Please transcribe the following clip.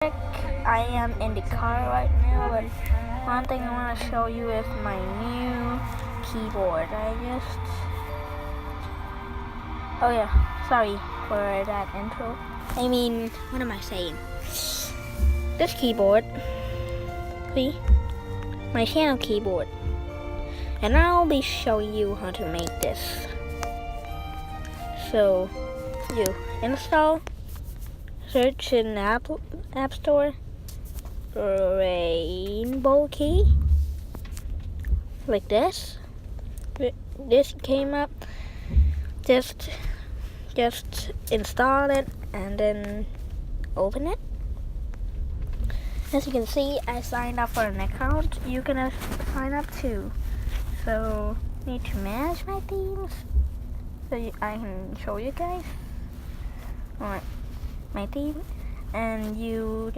I am in the car right now, but one thing I want to show you is my new keyboard. Oh yeah, sorry for that intro. What am I saying? This keyboard, see, my channel keyboard, and I'll be showing you how to make this. So, you install, search in App Store, Rainbow Key, like this. This came up. Just install it and then open it. As you can see, I signed up for an account. You can sign up too. So need to manage my themes so I can show you guys. Alright, my theme, and you just